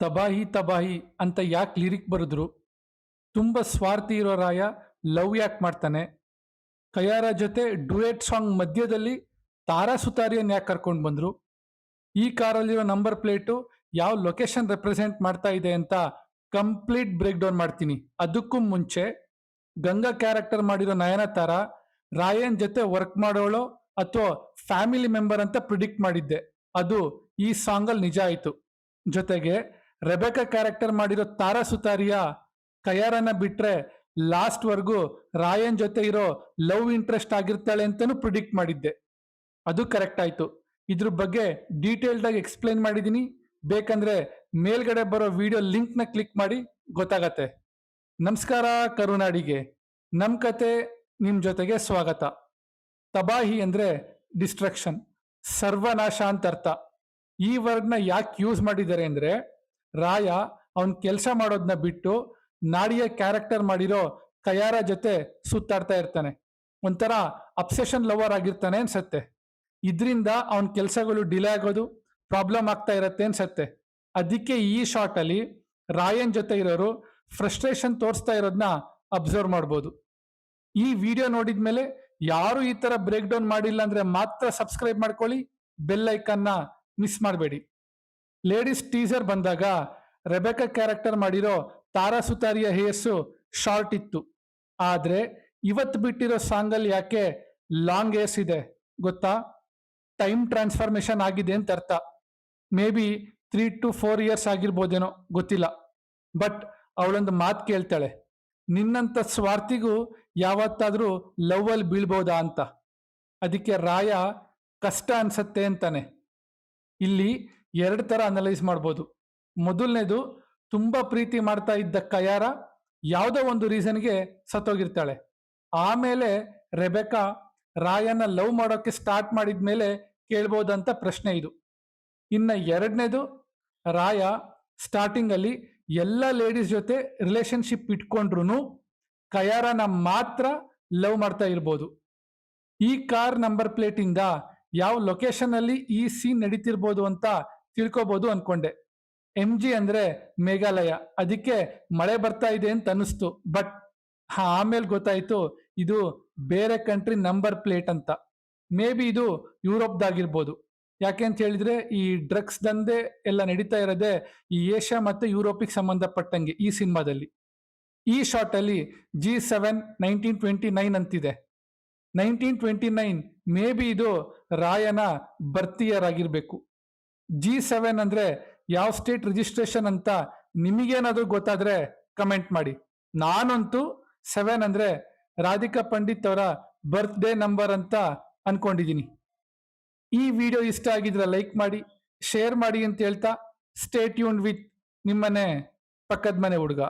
ತಬಾಹಿ ತಬಾಹಿ ಅಂತ ಯಾಕೆ ಲಿರಿಕ್ ಬರೆದ್ರು? ತುಂಬ ಸ್ವಾರ್ಥಿ ಇರೋ ರಾಯ ಲವ್ ಯಾಕೆ ಮಾಡ್ತಾನೆ? ಕಯಾರ ಜೊತೆ ಡುಯೆಟ್ ಸಾಂಗ್ ಮಧ್ಯದಲ್ಲಿ ತಾರಾ ಸುತಾರಿಯನ್ ಯಾಕೆ ಕರ್ಕೊಂಡು ಬಂದ್ರು? ಈ ಕಾರಲ್ಲಿರೋ ನಂಬರ್ ಪ್ಲೇಟು ಯಾವ ಲೊಕೇಶನ್ ರೆಪ್ರೆಸೆಂಟ್ ಮಾಡ್ತಾ ಇದೆ ಅಂತ ಕಂಪ್ಲೀಟ್ ಬ್ರೇಕ್ ಡೌನ್ ಮಾಡ್ತೀನಿ. ಅದಕ್ಕೂ ಮುಂಚೆ ಗಂಗಾ ಕ್ಯಾರೆಕ್ಟರ್ ಮಾಡಿರೋ ನಯನತಾರ ರಾಯನ್ ಜೊತೆ ವರ್ಕ್ ಮಾಡೋಳು ಅಥವಾ ಫ್ಯಾಮಿಲಿ ಮೆಂಬರ್ ಅಂತ ಪ್ರಿಡಿಕ್ಟ್ ಮಾಡಿದ್ದೆ. ಅದು ಈ ಸಾಂಗಲ್ಲಿ ನಿಜ ಆಯಿತು. ಜೊತೆಗೆ ರೆಬೆಕಾ ಕ್ಯಾರೆಕ್ಟರ್ ಮಾಡಿರೋ ತಾರಾ ಸುತಾರಿಯ ಕಯಾರನ ಬಿಟ್ರೆ ಲಾಸ್ಟ್ ವರ್ಗೂ ರಾಯನ್ ಜೊತೆ ಇರೋ ಲವ್ ಇಂಟ್ರೆಸ್ಟ್ ಆಗಿರ್ತಾಳೆ ಅಂತಾನು ಪ್ರಿಡಿಕ್ಟ್ ಮಾಡಿದ್ದೆ. ಅದು ಕರೆಕ್ಟ್ ಆಯ್ತು. ಇದ್ರ ಬಗ್ಗೆ ಡೀಟೇಲ್ಡ್ ಆಗಿ ಎಕ್ಸ್ಪ್ಲೈನ್ ಮಾಡಿದ್ದೀನಿ. ಬೇಕಂದ್ರೆ ಮೇಲ್ಗಡೆ ಬರೋ ವಿಡಿಯೋ ಲಿಂಕ್ ನ ಕ್ಲಿಕ್ ಮಾಡಿ ಗೊತ್ತಾಗತ್ತೆ. ನಮಸ್ಕಾರ ಕರುನಾಡಿಗೆ, ನಮ್ ಕತೆ ನಿಮ್ ಜೊತೆಗೆ ಸ್ವಾಗತ. ತಬಾಹಿ ಅಂದ್ರೆ ಡಿಸ್ಟ್ರಕ್ಷನ್, ಸರ್ವನಾಶ ಅಂತ ಅರ್ಥ. ಈ ವರ್ಡ್ನ ಯಾಕೆ ಯೂಸ್ ಮಾಡಿದ್ದಾರೆ ಅಂದ್ರೆ, ರಾಯ ಅವನ್ ಕೆಲಸ ಮಾಡೋದನ್ನ ಬಿಟ್ಟು ನಾಡಿಯ ಕ್ಯಾರೆಕ್ಟರ್ ಮಾಡಿರೋ ಕಯಾರ ಜೊತೆ ಸುತ್ತಾಡ್ತಾ ಇರ್ತಾನೆ. ಒಂಥರ ಅಬ್ಸೆಷನ್ ಲವರ್ ಆಗಿರ್ತಾನೆ ಅನ್ಸತ್ತೆ. ಇದರಿಂದ ಅವನ ಕೆಲಸಗಳು ಡಿಲೇ ಆಗೋದು, ಪ್ರಾಬ್ಲಮ್ ಆಗ್ತಾ ಇರತ್ತೆ ಅನ್ಸತ್ತೆ. ಅದಕ್ಕೆ ಈ ಶಾರ್ಟ್ ಅಲ್ಲಿ ರಾಯನ್ ಜೊತೆ ಇರೋರು ಫ್ರಸ್ಟ್ರೇಷನ್ ತೋರಿಸ್ತಾ ಇರೋದನ್ನ ಅಬ್ಸರ್ವ್ ಮಾಡ್ಬೋದು. ಈ ವಿಡಿಯೋ ನೋಡಿದ್ಮೇಲೆ ಯಾರು ಈ ತರ ಬ್ರೇಕ್ ಡೌನ್ ಮಾಡಿಲ್ಲ ಅಂದ್ರೆ ಮಾತ್ರ ಸಬ್ಸ್ಕ್ರೈಬ್ ಮಾಡ್ಕೊಳ್ಳಿ, ಬೆಲ್ ಐಕನ್ನ ಮಿಸ್ ಮಾಡಬೇಡಿ. ಲೇಡೀಸ್ ಟೀಸರ್ ಬಂದಾಗ ರೆಬೆಕಾ ಕ್ಯಾರೆಕ್ಟರ್ ಮಾಡಿರೋ ತಾರಾ ಸುತಾರಿಯ ಹೇರ್ಸು ಶಾರ್ಟ್ ಇತ್ತು. ಆದ್ರೆ ಇವತ್ತು ಬಿಟ್ಟಿರೋ ಸಾಂಗಲ್ಲಿ ಯಾಕೆ ಲಾಂಗ್ ಹೇರ್ಸ್ ಇದೆ ಗೊತ್ತಾ? ಟೈಮ್ ಟ್ರಾನ್ಸ್ಫಾರ್ಮೇಶನ್ ಆಗಿದೆ ಅಂತ ಅರ್ಥ. ಮೇ ಬಿ 3 to 4 years ಆಗಿರ್ಬೋದೇನೋ, ಗೊತ್ತಿಲ್ಲ. ಬಟ್ ಅವಳೊಂದು ಮಾತು ಕೇಳ್ತಾಳೆ, ನಿನ್ನಂತ ಸ್ವಾರ್ಥಿಗೂ ಯಾವತ್ತಾದ್ರೂ ಲವ್ ಅಲ್ಲಿ ಬೀಳ್ಬೋದಾ ಅಂತ. ಅದಕ್ಕೆ ರಾಯ ಕಷ್ಟ ಅನ್ಸತ್ತೆ ಅಂತಾನೆ. ಇಲ್ಲಿ 2 ತರ ಅನಲೈಸ್ ಮಾಡ್ಬೋದು. ಮೊದಲನೇದು, ತುಂಬಾ ಪ್ರೀತಿ ಮಾಡ್ತಾ ಇದ್ದ ಕಯಾರ ಯಾವುದೋ ಒಂದು ರೀಸನ್ಗೆ ಸತ್ತೋಗಿರ್ತಾಳೆ. ಆಮೇಲೆ ರೆಬೆಕಾ ರಾಯನ ಲವ್ ಮಾಡೋಕೆ ಸ್ಟಾರ್ಟ್ ಮಾಡಿದ್ಮೇಲೆ ಕೇಳ್ಬೋದಂತ ಪ್ರಶ್ನೆ ಇದು. ಇನ್ನ 2ನೇದು, ರಾಯ ಸ್ಟಾರ್ಟಿಂಗ್ ಅಲ್ಲಿ ಎಲ್ಲ ಲೇಡೀಸ್ ಜೊತೆ ರಿಲೇಶನ್ಶಿಪ್ ಇಟ್ಕೊಂಡ್ರು ಕಯಾರನ ಮಾತ್ರ ಲವ್ ಮಾಡ್ತಾ ಇರ್ಬೋದು. ಈ ಕಾರ್ ನಂಬರ್ ಪ್ಲೇಟ್ ಇಂದ ಯಾವ ಲೊಕೇಶನ್ ಅಲ್ಲಿ ಈ ಸೀನ್ ನಡೀತಿರ್ಬೋದು ಅಂತ ತಿಳ್ಕೊಬಹುದು ಅನ್ಕೊಂಡೆ. MG ಅಂದ್ರೆ ಮೇಘಾಲಯ, ಅದಕ್ಕೆ ಮಳೆ ಬರ್ತಾ ಇದೆ ಅಂತ ಅನಿಸ್ತು. ಬಟ್ ಆಮೇಲೆ ಗೊತ್ತಾಯ್ತು ಇದು ಬೇರೆ ಕಂಟ್ರಿ ನಂಬರ್ ಪ್ಲೇಟ್ ಅಂತ. ಮೇ ಬಿ ಇದು ಯುರೋಪ್ದಾಗಿರ್ಬೋದು. ಯಾಕೆ ಅಂತ ಹೇಳಿದ್ರೆ ಈ ಡ್ರಗ್ಸ್ ದಂಧೆ ಎಲ್ಲ ನಡೀತಾ ಇರೋದೇ ಈ ಏಷ್ಯಾ ಮತ್ತೆ ಯುರೋಪಿಗೆ ಸಂಬಂಧಪಟ್ಟಂಗೆ ಈ ಸಿನಿಮಾದಲ್ಲಿ. ಈ ಶಾರ್ಟ್ ಅಲ್ಲಿ G7 1929 ಅಂತಿದೆ. 1929 ಮೇ ಬಿ ಇದು ರಾಯನ ಬರ್ತ್ ಇಯರ್ ಆಗಿರ್ಬೇಕು. G7 ಅಂದ್ರೆ ಯಾವ ಸ್ಟೇಟ್ ರಿಜಿಸ್ಟ್ರೇಷನ್ ಅಂತ ನಿಮಗೇನಾದ್ರೂ ಗೊತ್ತಾದ್ರೆ ಕಮೆಂಟ್ ಮಾಡಿ. ನಾನಂತೂ 7 ಅಂದ್ರೆ ರಾಧಿಕಾ ಪಂಡಿತ್ ಅವರ ಬರ್ತ್ ಡೇ ನಂಬರ್ ಅಂತ ಅನ್ಕೊಂಡಿದ್ದೀನಿ. ಈ ವಿಡಿಯೋ ಇಷ್ಟ ಆಗಿದ್ರೆ ಲೈಕ್ ಮಾಡಿ, ಶೇರ್ ಮಾಡಿ ಅಂತ ಹೇಳ್ತಾ, ಸ್ಟೇ ಟ್ಯೂನ್ಡ್ ವಿತ್ ನಿಮ್ಮನೆ ಪಕ್ಕದ ಮನೆ ಹುಡುಗ.